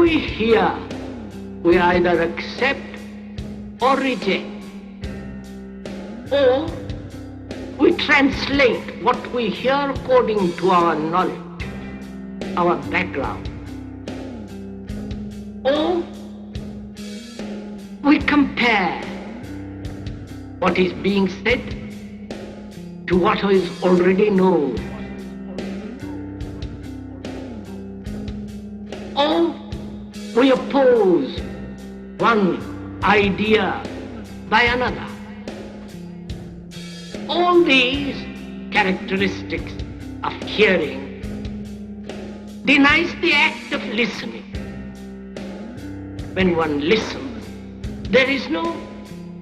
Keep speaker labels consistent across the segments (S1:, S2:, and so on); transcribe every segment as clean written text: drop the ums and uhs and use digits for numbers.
S1: we hear, we either accept or reject, or we translate what we hear according to our knowledge, our background, or we compare what is being said to what is already known, or we oppose one idea by another. All these characteristics of hearing denies the act of listening. When one listens, there is no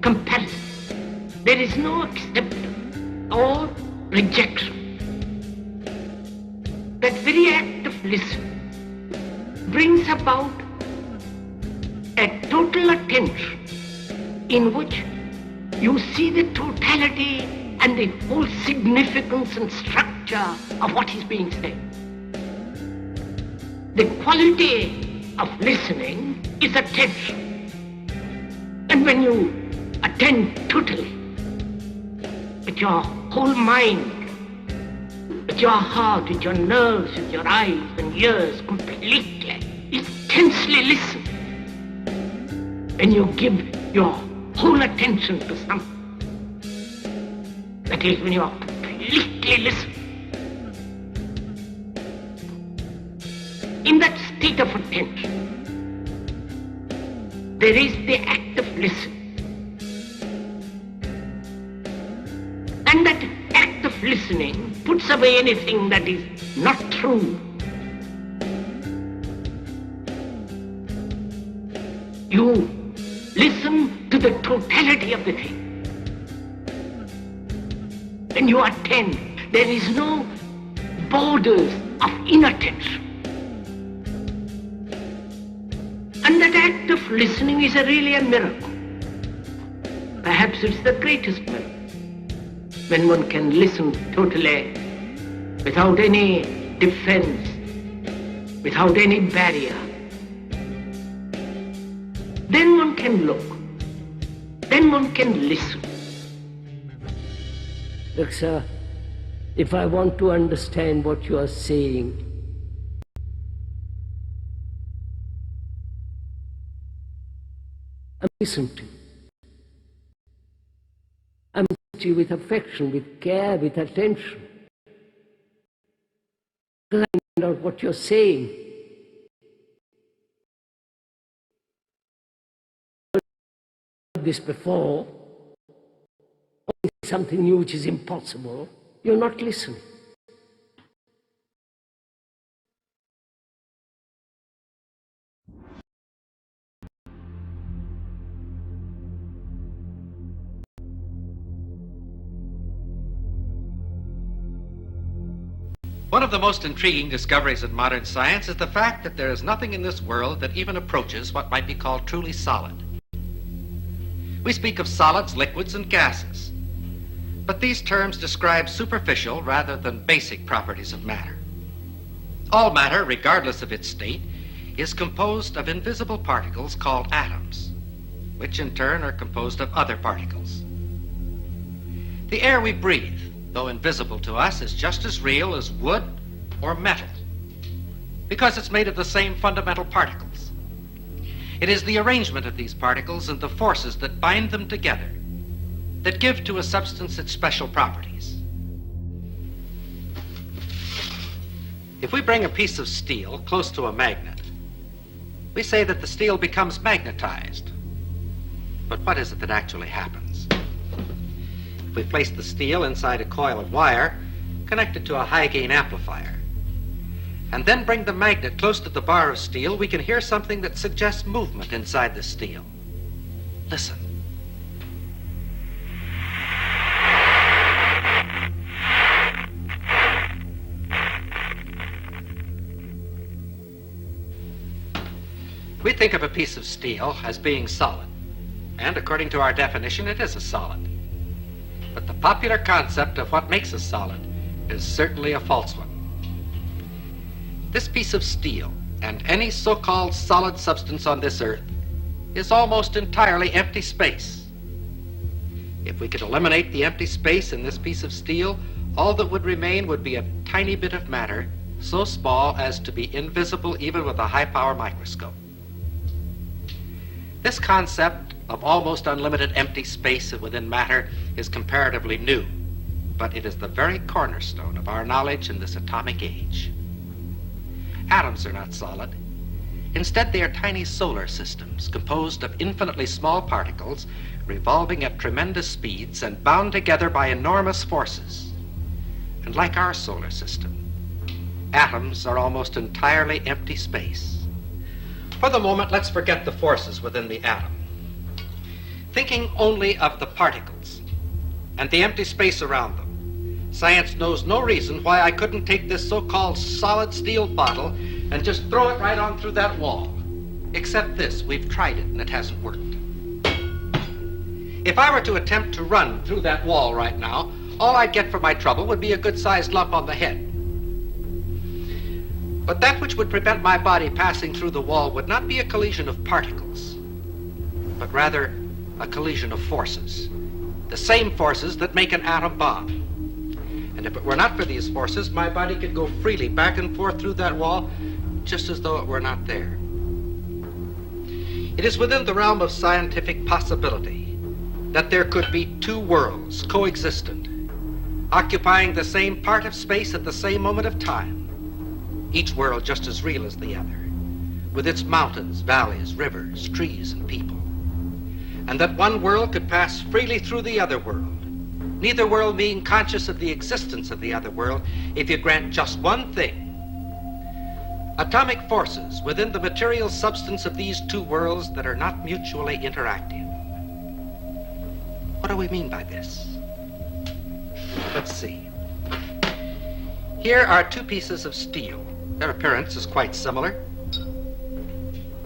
S1: comparison, there is no acceptance or rejection. That very act of listening brings about a total attention in which you see the totality and the whole significance and structure of what is being said. The quality of listening is attention. And when you attend totally, with your whole mind, with your heart, with your nerves, with your eyes and ears completely, intensely listen, when you give your whole attention to something, that is when you are completely listening. In that state of attention, there is the act of listening. And that act of listening puts away anything that is not true. You listen to the totality of the thing. When you attend, there is no borders of inattention. And that act of listening is really a miracle. Perhaps it's the greatest miracle. When one can listen totally, without any defense, without any barrier. Then one can look. Then one can listen.
S2: Look, sir, if I want to understand what you are saying, I listen to you. I listen to you with affection, with care, with attention. Because I find out what you're saying. This before, something new which is impossible, you're not listening.
S3: One of the most intriguing discoveries in modern science is the fact that there is nothing in this world that even approaches what might be called truly solid. We speak of solids, liquids, and gases. But these terms describe superficial rather than basic properties of matter. All matter, regardless of its state, is composed of invisible particles called atoms, which in turn are composed of other particles. The air we breathe, though invisible to us, is just as real as wood or metal, because it's made of the same fundamental particles. It is the arrangement of these particles and the forces that bind them together that give to a substance its special properties. If we bring a piece of steel close to a magnet, we say that the steel becomes magnetized. But what is it that actually happens? If we place the steel inside a coil of wire connected to a high-gain amplifier, and then bring the magnet close to the bar of steel, we can hear something that suggests movement inside the steel. Listen. We think of a piece of steel as being solid, and according to our definition, it is a solid. But the popular concept of what makes a solid is certainly a false one. This piece of steel and any so-called solid substance on this earth is almost entirely empty space. If we could eliminate the empty space in this piece of steel, all that would remain would be a tiny bit of matter, so small as to be invisible even with a high-power microscope. This concept of almost unlimited empty space within matter is comparatively new, but it is the very cornerstone of our knowledge in this atomic age. Atoms are not solid. Instead, they are tiny solar systems composed of infinitely small particles revolving at tremendous speeds and bound together by enormous forces. And like our solar system, atoms are almost entirely empty space. For the moment, let's forget the forces within the atom. Thinking only of the particles and the empty space around them, science knows no reason why I couldn't take this so-called solid steel bottle and just throw it right on through that wall. Except this, we've tried it and it hasn't worked. If I were to attempt to run through that wall right now, all I'd get for my trouble would be a good-sized lump on the head. But that which would prevent my body passing through the wall would not be a collision of particles, but rather a collision of forces, the same forces that make an atom bomb. And if it were not for these forces, my body could go freely back and forth through that wall just as though it were not there. It is within the realm of scientific possibility that there could be two worlds coexistent, occupying the same part of space at the same moment of time, each world just as real as the other, with its mountains, valleys, rivers, trees, and people. And that one world could pass freely through the other world, neither world being conscious of the existence of the other world, if you grant just one thing. Atomic forces within the material substance of these two worlds that are not mutually interactive. What do we mean by this? Let's see. Here are two pieces of steel. Their appearance is quite similar,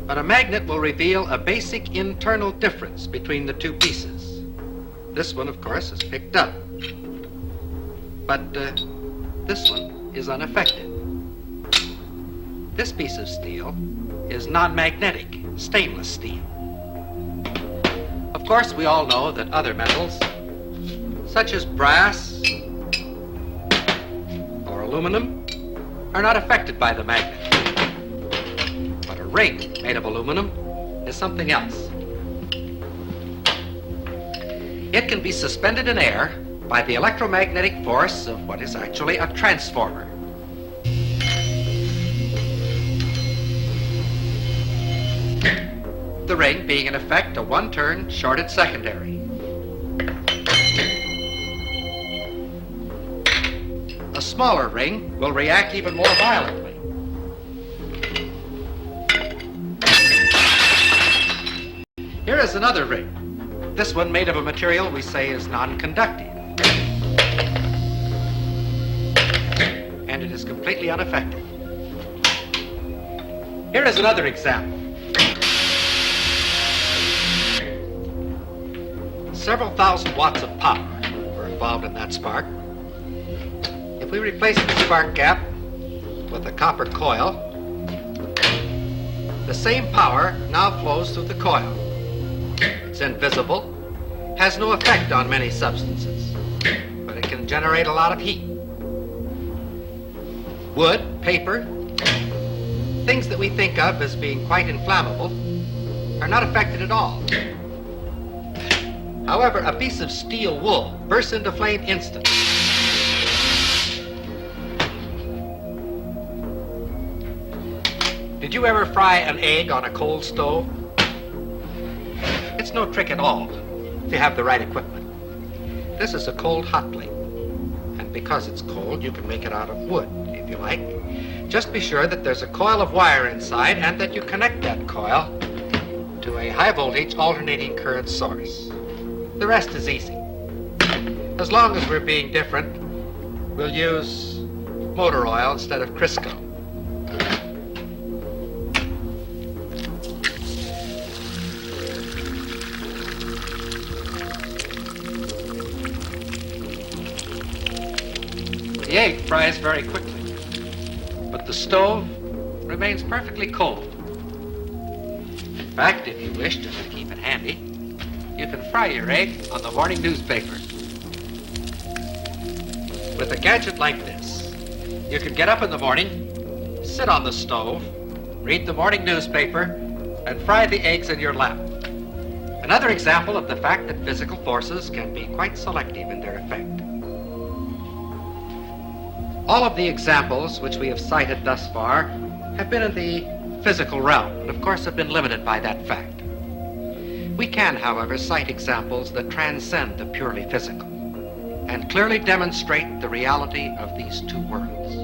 S3: but a magnet will reveal a basic internal difference between the two pieces. This one, of course, is picked up, but this one is unaffected. This piece of steel is non-magnetic, stainless steel. Of course, we all know that other metals, such as brass or aluminum, are not affected by the magnet. But a ring made of aluminum is something else. It can be suspended in air by the electromagnetic force of what is actually a transformer. The ring being in effect a one-turn shorted secondary. A smaller ring will react even more violently. Here is another ring. This one made of a material we say is non-conductive. And it is completely unaffected. Here is another example. Several thousand watts of power were involved in that spark. If we replace the spark gap with a copper coil, the same power now flows through the coil. It's invisible, has no effect on many substances, but it can generate a lot of heat. Wood, paper, things that we think of as being quite inflammable are not affected at all. However, a piece of steel wool bursts into flame instantly. Did you ever fry an egg on a cold stove? It's no trick at all if you have the right equipment. This is a cold hot plate, and because it's cold, you can make it out of wood, if you like. Just be sure that there's a coil of wire inside and that you connect that coil to a high voltage alternating current source. The rest is easy. As long as we're being different, we'll use motor oil instead of Crisco. The egg fries very quickly, but the stove remains perfectly cold. In fact, if you wish to keep it handy, you can fry your egg on the morning newspaper. With a gadget like this, you can get up in the morning, sit on the stove, read the morning newspaper, and fry the eggs in your lap. Another example of the fact that physical forces can be quite selective in their effect. All of the examples which we have cited thus far have been in the physical realm, and of course have been limited by that fact. We can, however, cite examples that transcend the purely physical and clearly demonstrate the reality of these two worlds.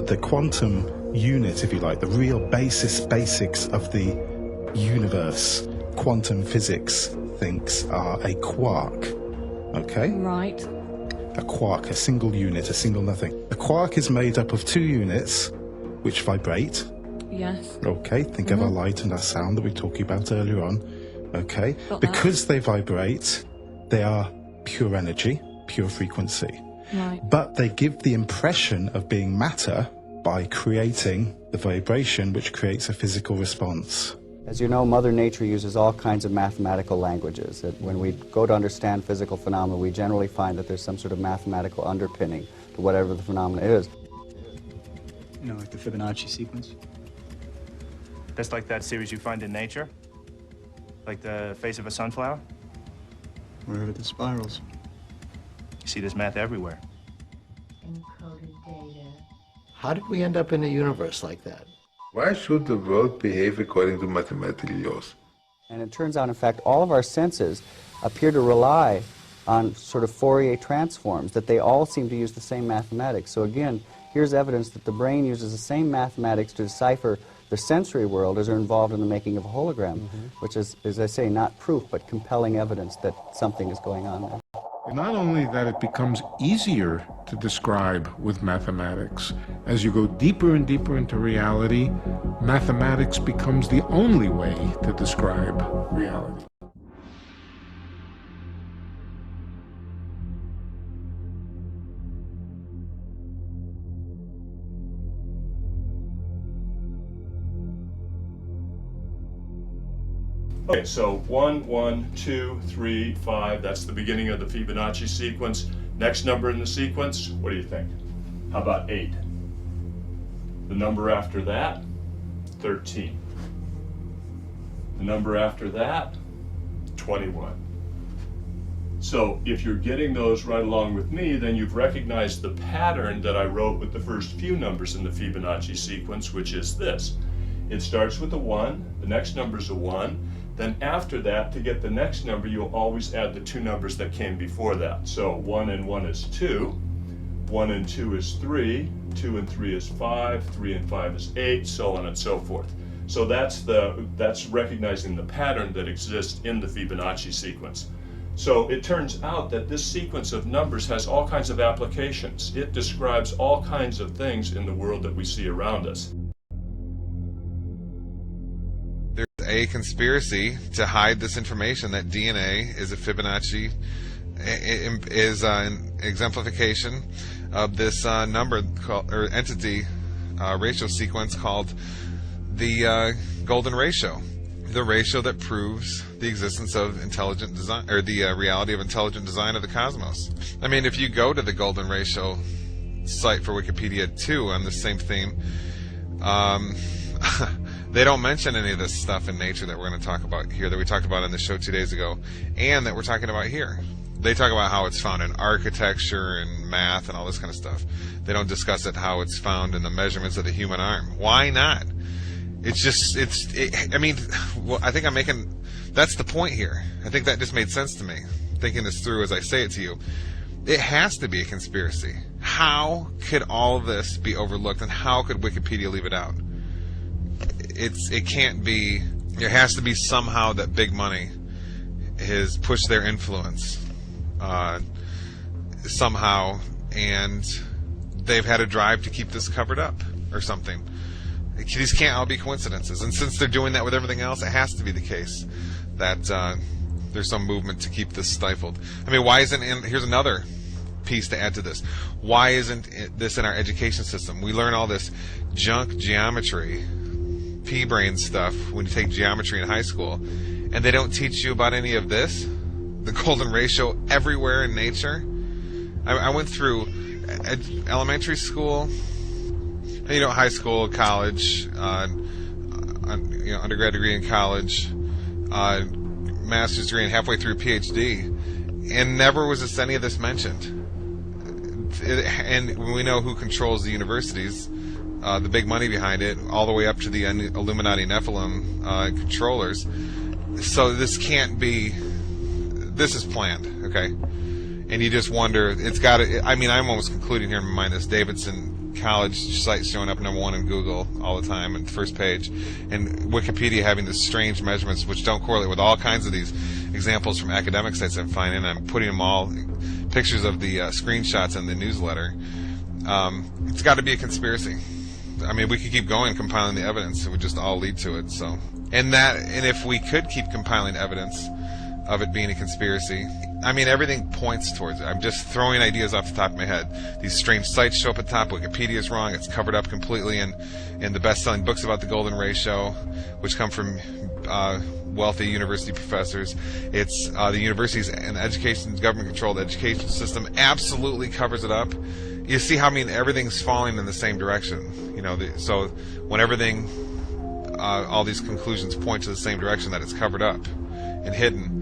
S4: The quantum unit, if you like, the real basics of the universe, quantum physics thinks are a quark. Okay?
S5: Right.
S4: A quark, a single unit, a single nothing. A quark is made up of two units which vibrate.
S5: Yes.
S4: Okay, think of our light and our sound that we were talking about earlier on. Okay?
S5: Got
S4: Because they vibrate, they are pure energy, pure frequency.
S5: Right.
S4: But they give the impression of being matter by creating the vibration which creates a physical response.
S6: As you know, Mother Nature uses all kinds of mathematical languages. When we go to understand physical phenomena, we generally find that there's some sort of mathematical underpinning to whatever the phenomena is.
S7: You know, like the Fibonacci sequence? That's like that series you find in nature? Like the face of a sunflower? Wherever the spirals. You see this math everywhere.
S8: Encoded data.
S9: How did we end up in a universe like that?
S10: Why should the world behave according to mathematical laws?
S6: And it turns out, in fact, all of our senses appear to rely on sort of Fourier transforms, that they all seem to use the same mathematics. So again, here's evidence that the brain uses the same mathematics to decipher the sensory world as are involved in the making of a hologram, which is, as I say, not proof, but compelling evidence that something is going on there.
S11: Not only that it becomes easier to describe with mathematics, as you go deeper and deeper into reality, mathematics becomes the only way to describe reality.
S12: Okay, so 1, 1, 2, 3, 5, that's the beginning of the Fibonacci sequence. Next number in the sequence, what do you think? How about 8? The number after that, 13. The number after that, 21. So if you're getting those right along with me, then you've recognized the pattern that I wrote with the first few numbers in the Fibonacci sequence, which is this. It starts with a 1, the next number is a 1, then after that, to get the next number, you'll always add the two numbers that came before that. So 1 and 1 is 2, 1 and 2 is 3, 2 and 3 is 5, 3 and 5 is 8, so on and so forth. So that's recognizing the pattern that exists in the Fibonacci sequence. So it turns out that this sequence of numbers has all kinds of applications. It describes all kinds of things in the world that we see around us.
S13: A conspiracy to hide this information that DNA is a Fibonacci, is an exemplification of this number called, or entity ratio sequence called the golden ratio, the ratio that proves the existence of intelligent design, or the reality of intelligent design of the cosmos. I mean, if you go to the golden ratio site for Wikipedia too on the same theme. They don't mention any of this stuff in nature that we're going to talk about here, that we talked about on the show 2 days ago, and that we're talking about here. They talk about how it's found in architecture and math and all this kind of stuff. They don't discuss it how it's found in the measurements of the human arm. Why not? It's just, I mean, well, I think I'm making, that's the point here. I think that just made sense to me, thinking this through as I say it to you. It has to be a conspiracy. How could all of this be overlooked, and how could Wikipedia leave it out? It can't be. There has to be somehow that big money has pushed their influence somehow, and they've had a drive to keep this covered up or something. These can't all be coincidences, and since they're doing that with everything else, it has to be the case that there's some movement to keep this stifled. I mean, why isn't? Here's another piece to add to this. Why isn't this in our education system? We learn all this junk geometry, pea-brain stuff when you take geometry in high school, and they don't teach you about any of this, the golden ratio everywhere in nature. I went through elementary school, high school, college, undergrad degree in college, master's degree, and halfway through PhD, and never was any of this mentioned. And we know who controls the universities, the big money behind it, all the way up to the Illuminati Nephilim controllers. So this can't be. This is planned, okay? And you just wonder. It's got to. I mean, I'm almost concluding here in my mind this Davidson College site showing up #1 in Google all the time and first page, and Wikipedia having these strange measurements which don't correlate with all kinds of these examples from academic sites I'm finding. I'm putting them all, pictures of the screenshots in the newsletter. It's got to be a conspiracy. I mean, we could keep going compiling the evidence; it would just all lead to it. So, and if we could keep compiling evidence of it being a conspiracy, I mean, everything points towards it. I'm just throwing ideas off the top of my head. These strange sites show up at the top. Wikipedia is wrong. It's covered up completely in the best-selling books about the golden ratio, which come from wealthy university professors. It's the universities and the government-controlled education system absolutely covers it up. You see how, I mean, everything's falling in the same direction. So when everything, all these conclusions point to the same direction, that it's covered up and hidden.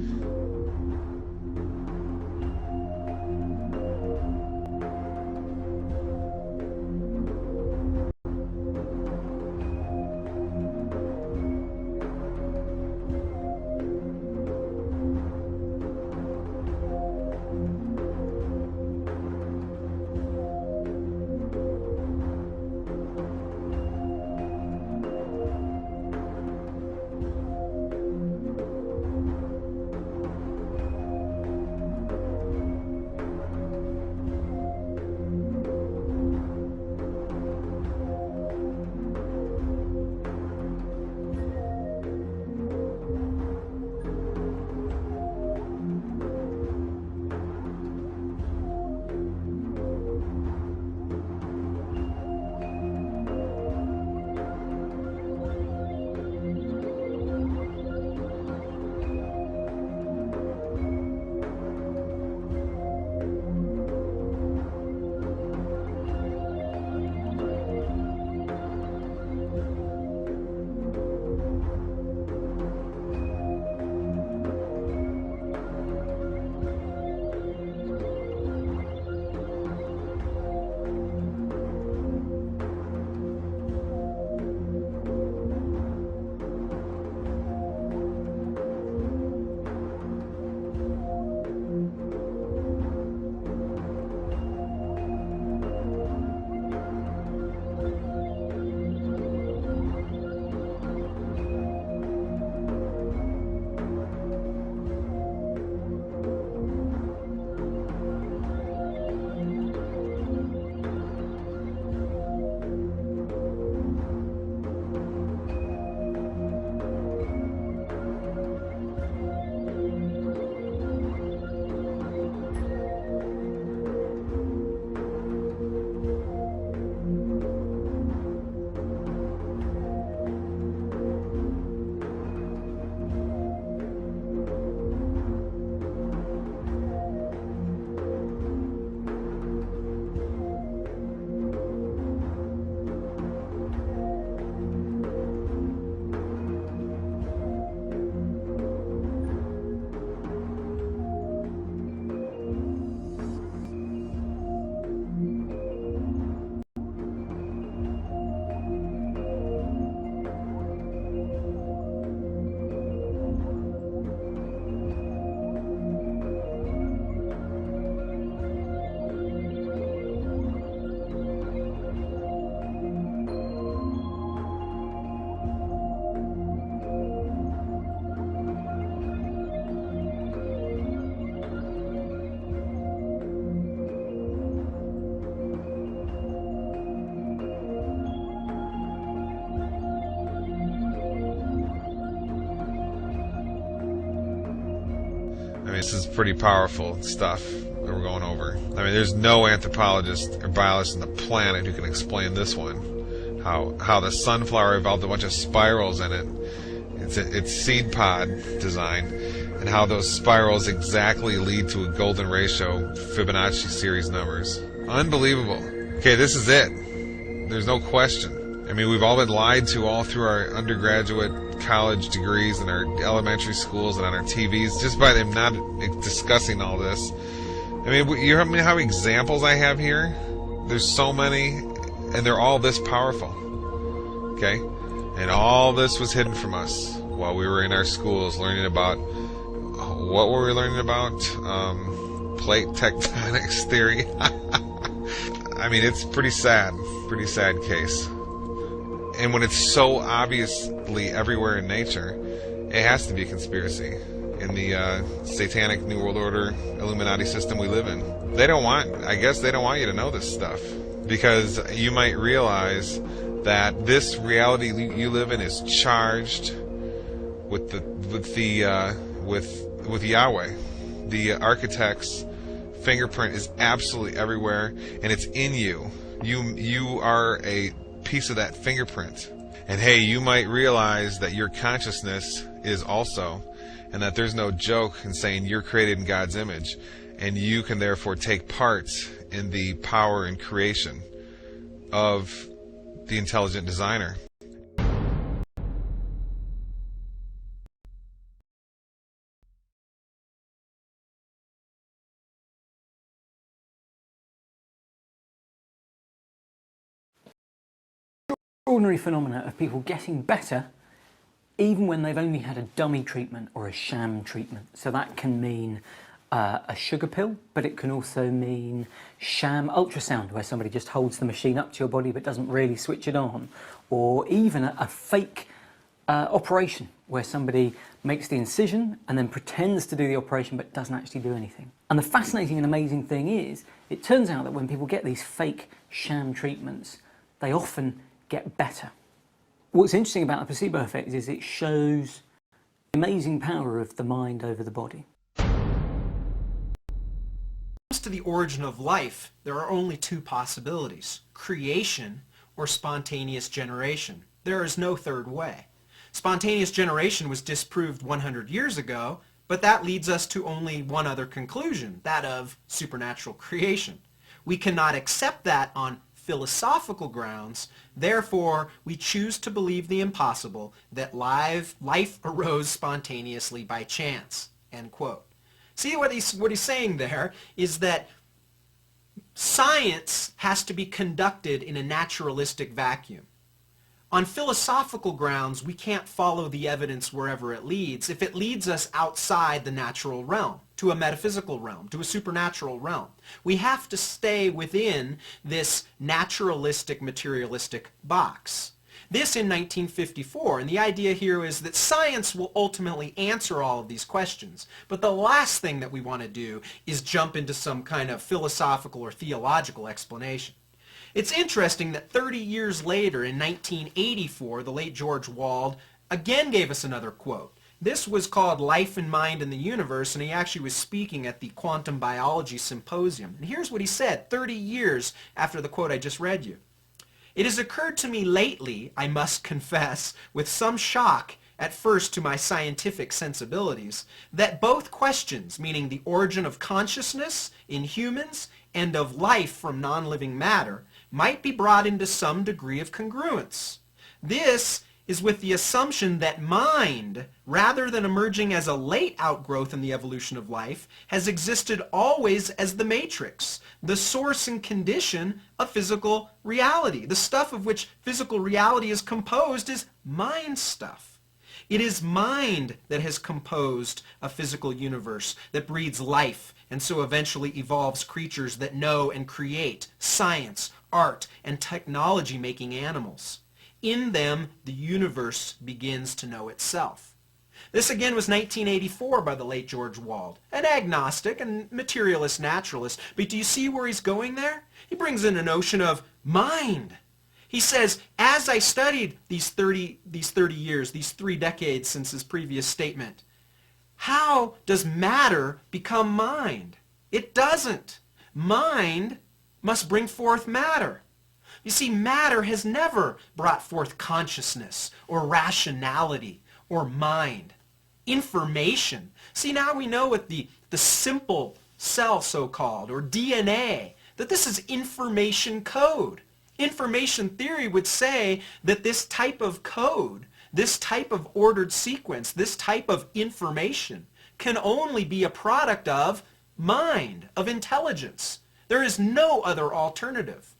S13: This is pretty powerful stuff that we're going over. I mean, there's no anthropologist or biologist on the planet who can explain this one. How the sunflower evolved a bunch of spirals in it. It's seed pod design, and how those spirals exactly lead to a golden ratio Fibonacci series numbers. Unbelievable. Okay, this is it. There's no question. I mean, we've all been lied to all through our undergraduate college degrees and our elementary schools and on our TVs just by them not discussing all this. I mean, you know how many examples I have here? There's so many, and they're all this powerful. Okay? And all this was hidden from us while we were in our schools learning about, what were we learning about? Plate tectonics theory. I mean, it's pretty sad case. And when it's so obviously everywhere in nature, it has to be a conspiracy in the satanic New World Order Illuminati system we live in. I guess they don't want you to know this stuff, because you might realize that this reality you live in is charged with Yahweh. The architect's fingerprint is absolutely everywhere, and it's in you. You are a piece of that fingerprint. And hey, you might realize that your consciousness is also, and that there's no joke in saying you're created in God's image, and you can therefore take part in the power and creation of the intelligent designer.
S5: Extraordinary phenomena of people getting better even when they've only had a dummy treatment or a sham treatment. So that can mean a sugar pill, but it can also mean sham ultrasound, where somebody just holds the machine up to your body but doesn't really switch it on, or even a fake operation where somebody makes the incision and then pretends to do the operation but doesn't actually do anything. And the fascinating and amazing thing is, it turns out that when people get these fake sham treatments, they often get better. What's interesting about the placebo effect is it shows the amazing power of the mind over the body.
S14: As to the origin of life, there are only two possibilities: creation or spontaneous generation. There is no third way. Spontaneous generation was disproved 100 years ago, but that leads us to only one other conclusion, that of supernatural creation. We cannot accept that on philosophical grounds, therefore we choose to believe the impossible, that life arose spontaneously by chance. End quote. See, what he's saying there is that science has to be conducted in a naturalistic vacuum. On philosophical grounds, we can't follow the evidence wherever it leads if it leads us outside the natural realm, to a metaphysical realm, to a supernatural realm. We have to stay within this naturalistic, materialistic box. This in 1954, and the idea here is that science will ultimately answer all of these questions, but the last thing that we want to do is jump into some kind of philosophical or theological explanation. It's interesting that 30 years later, in 1984, the late George Wald again gave us another quote. This was called Life and Mind in the Universe, and he actually was speaking at the Quantum Biology Symposium. And here's what he said 30 years after the quote I just read you. "It has occurred to me lately, I must confess, with some shock at first to my scientific sensibilities, that both questions, meaning the origin of consciousness in humans and of life from non-living matter, might be brought into some degree of congruence. This is with the assumption that mind, rather than emerging as a late outgrowth in the evolution of life, has existed always as the matrix, the source and condition of physical reality. The stuff of which physical reality is composed is mind stuff. It is mind that has composed a physical universe that breathes life and so eventually evolves creatures that know and create science, art, and technology-making animals. In them, the universe begins to know itself." This again was 1984 by the late George Wald, an agnostic and materialist naturalist. But do you see where he's going there? He brings in a notion of mind. He says, as I studied these 30 years, these 3 decades since his previous statement, How does matter become mind? It doesn't. Mind must bring forth matter. You see, matter has never brought forth consciousness or rationality or mind. Information. See, now we know with the simple cell, so-called, or DNA, that this is information code. Information theory would say that this type of code, this type of ordered sequence, this type of information can only be a product of mind, of intelligence. There is no other alternative.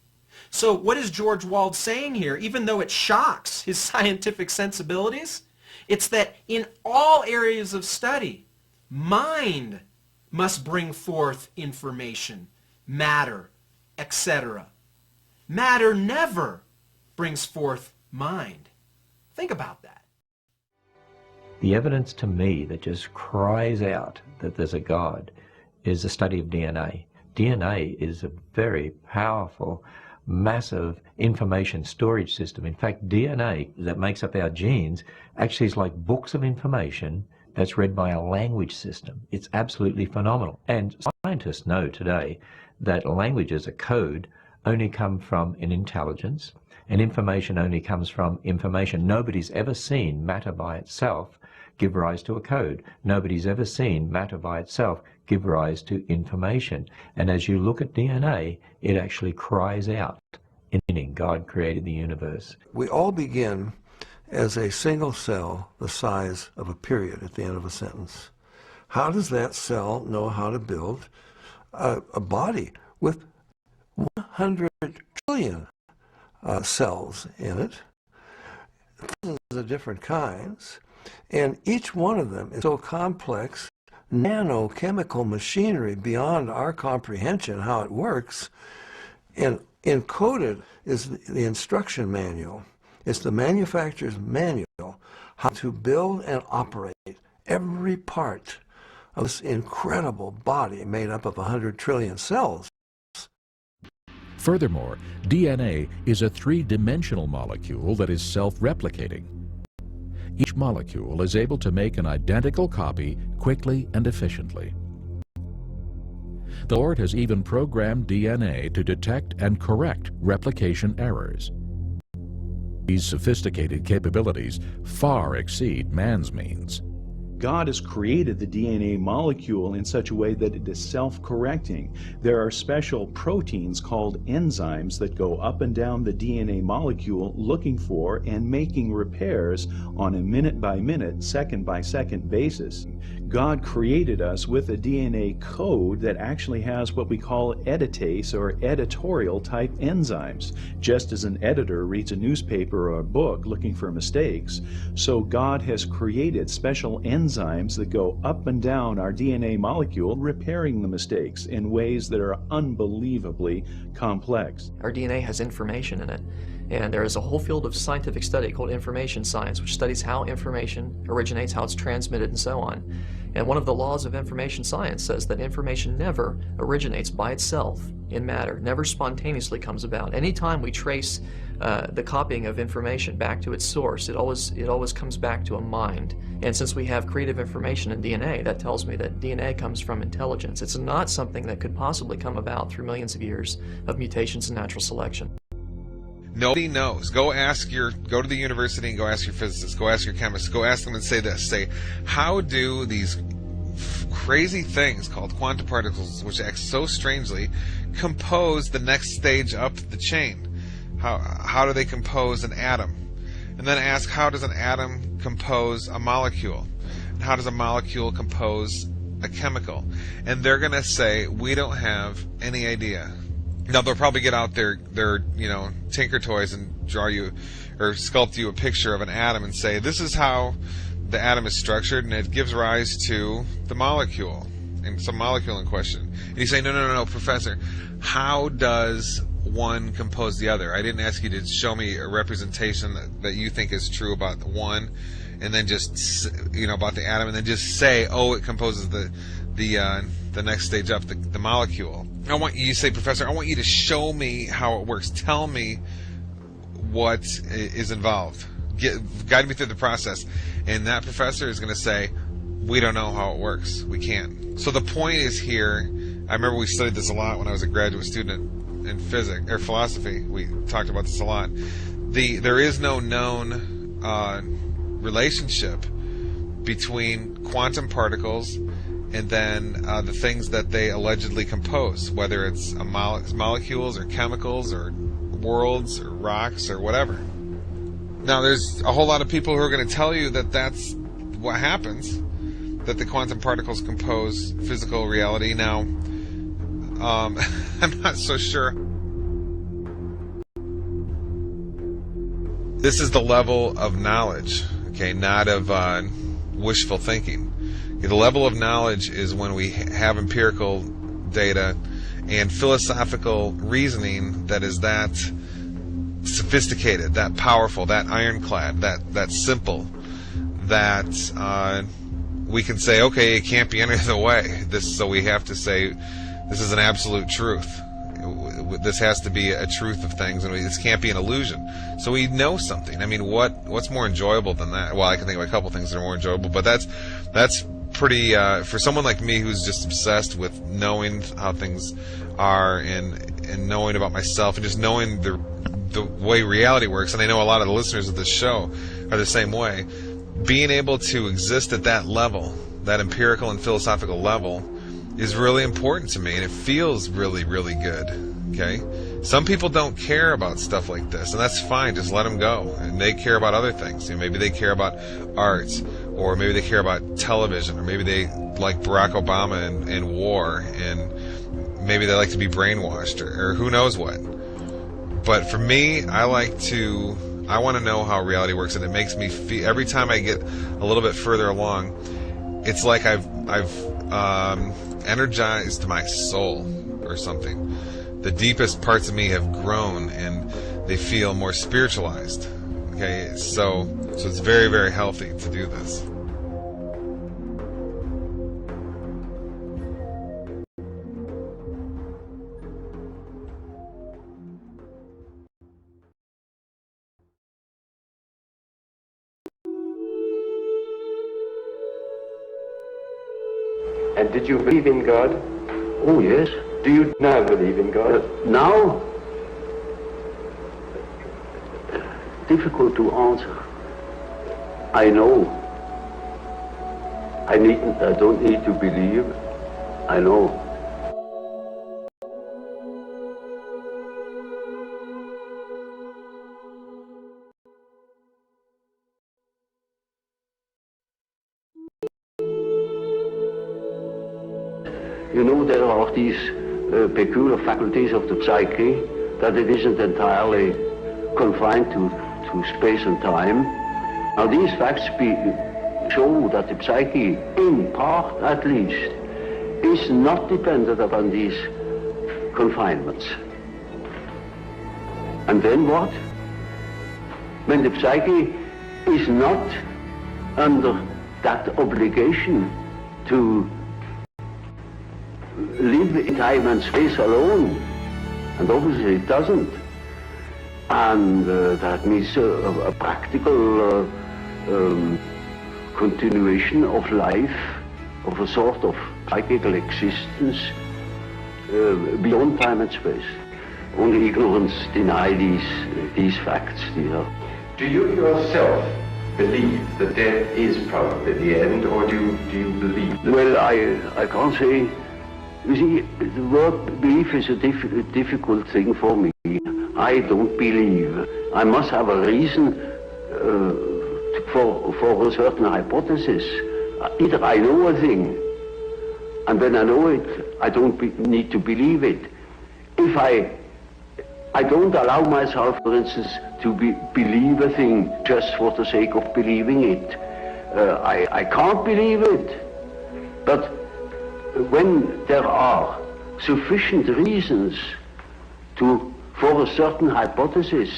S14: So what is George Wald saying here, even though it shocks his scientific sensibilities? It's that in all areas of study, mind must bring forth information, matter, etc. Matter never brings forth mind. Think about that.
S15: The evidence to me that just cries out that there's a God is the study of DNA. DNA is a very powerful, massive information storage system. In fact, DNA that makes up our genes actually is like books of information that's read by a language system. It's absolutely phenomenal. And scientists know today that languages, a code, only come from an intelligence, and information only comes from information. Nobody's ever seen matter by itself give rise to a code. Nobody's ever seen matter by itself give rise to information. And as you look at DNA, it actually cries out, meaning God created the universe.
S9: We all begin as a single cell the size of a period at the end of a sentence. How does that cell know how to build a body with 100 trillion cells in it, thousands of different kinds, and each one of them is so complex, nanochemical machinery beyond our comprehension how it works. And encoded is the instruction manual. It's the manufacturer's manual how to build and operate every part of this incredible body made up of 100 trillion cells.
S16: Furthermore, DNA is a three-dimensional molecule that is self-replicating. Each molecule is able to make an identical copy quickly and efficiently. The Lord has even programmed DNA to detect and correct replication errors. These sophisticated capabilities far exceed man's means.
S17: God has created the DNA molecule in such a way that it is self-correcting. There are special proteins called enzymes that go up and down the DNA molecule looking for and making repairs on a minute-by-minute, second-by-second basis. God created us with a DNA code that actually has what we call editase or editorial type enzymes. Just as an editor reads a newspaper or a book looking for mistakes, so God has created special enzymes that go up and down our DNA molecule, repairing the mistakes in ways that are unbelievably complex.
S18: Our DNA has information in it. And there is a whole field of scientific study called information science, which studies how information originates, how it's transmitted, and so on. And one of the laws of information science says that information never originates by itself in matter, never spontaneously comes about. Anytime we trace the copying of information back to its source, it always comes back to a mind. And since we have creative information in DNA, that tells me that DNA comes from intelligence. It's not something that could possibly come about through millions of years of mutations and natural selection.
S13: Nobody knows. Go to the university and go ask your physicists, go ask your chemists, go ask them and say this. Say, how do these crazy things called quantum particles, which act so strangely, compose the next stage up the chain? How do they compose an atom? And then ask, how does an atom compose a molecule? And how does a molecule compose a chemical? And they're going to say, we don't have any idea. Now they'll probably get out their tinker toys and draw you or sculpt you a picture of an atom and say, this is how the atom is structured, and it gives rise to the molecule, and some molecule in question. And you say, no, Professor, how does one compose the other? I didn't ask you to show me a representation that you think is true about the one, and then just about the atom, and then just say, oh, it composes the next stage up, the molecule. You say, Professor, I want you to show me how it works. Tell me what is involved. Guide me through the process. And that professor is going to say, we don't know how it works. We can't. So the point is here, I remember we studied this a lot when I was a graduate student in physics or philosophy. We talked about this a lot. There is no known relationship between quantum particles and then the things that they allegedly compose, whether it's molecules or chemicals or worlds or rocks or whatever. Now, there's a whole lot of people who are going to tell you that that's what happens, that the quantum particles compose physical reality. Now, I'm not so sure. This is the level of knowledge, okay, not of wishful thinking. The level of knowledge is when we have empirical data and philosophical reasoning that is that sophisticated, that powerful, that ironclad, that simple, that we can say, okay, it can't be any other way. So we have to say this is an absolute truth. This has to be a truth of things, and this can't be an illusion. So we know something. I mean, what's more enjoyable than that? Well, I can think of a couple things that are more enjoyable, but that's pretty for someone like me who's just obsessed with knowing how things are and knowing about myself and just knowing the way reality works. And I know a lot of the listeners of this show are the same way. Being able to exist at that level, that empirical and philosophical level, is really important to me, and it feels really, really good. Okay? Some people don't care about stuff like this, and that's fine. Just let them go. And they care about other things. You know, maybe they care about art, or maybe they care about television, or maybe they like Barack Obama and war, and maybe they like to be brainwashed, or who knows what. But for me, I want to know how reality works, and it makes me feel, every time I get a little bit further along, it's like I've energized my soul or something. The deepest parts of me have grown and they feel more spiritualized. Okay, so it's very, very healthy to do this.
S19: And did you believe in God?
S20: Oh, yes.
S19: Do you now believe in God?
S20: Now? Difficult to answer. I know. I don't need to believe. I know. You know, there are these peculiar faculties of the psyche, that it isn't entirely confined to space and time. Now, these facts show that the psyche, in part at least, is not dependent upon these confinements. And then what? When the psyche is not under that obligation to live in time and space alone, and obviously it doesn't. And that means a practical continuation of life, of a sort of psychical existence beyond time and space. Only ignorance deny these facts.
S19: Do you yourself believe that death is probably the end, or do you believe?
S20: Well, I can't say. You see, the word belief is a difficult thing for me. I don't believe. I must have a reason for a certain hypothesis. Either I know a thing, and when I know it, I don't need to believe it. If I don't allow myself, for instance, to believe a thing just for the sake of believing it. I can't believe it. But when there are sufficient reasons for a certain hypothesis,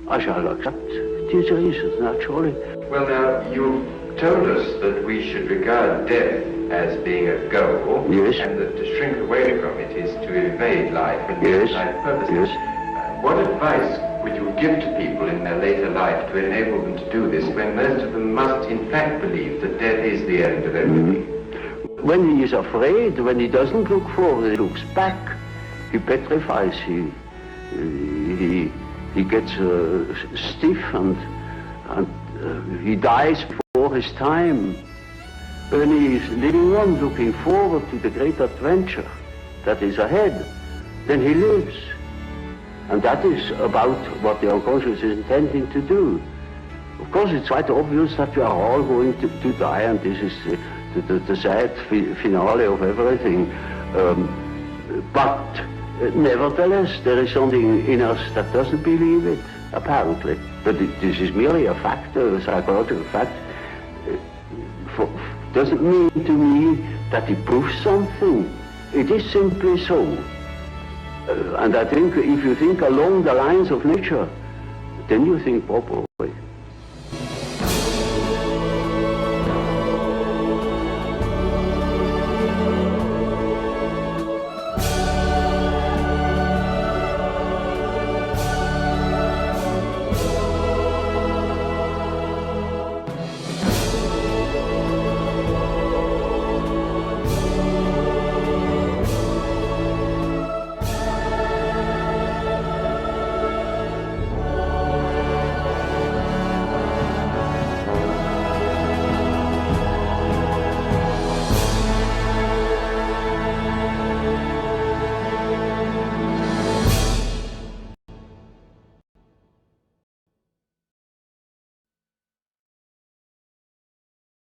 S20: I shall accept these reasons, naturally.
S19: Well, now, you told us that we should regard death as being a goal,
S20: yes,
S19: and that to shrink away from it is to evade life and
S20: yes,
S19: life purposes.
S20: Yes.
S19: What advice which you give to people in their later life to enable them to do this, when most of them must in fact believe that death is the end of everything?
S20: When he is afraid, when he doesn't look forward, he looks back, he petrifies, he gets stiff and he dies before his time. When he is living on, looking forward to the great adventure that is ahead, then he lives. And that is about what the unconscious is intending to do. Of course, it's quite obvious that we are all going to die, and this is the sad finale of everything. But nevertheless, there is something in us that doesn't believe it, apparently. But this is merely a fact, a psychological fact. Doesn't mean to me that it proves something. It is simply so. And I think if you think along the lines of nature, then you think properly.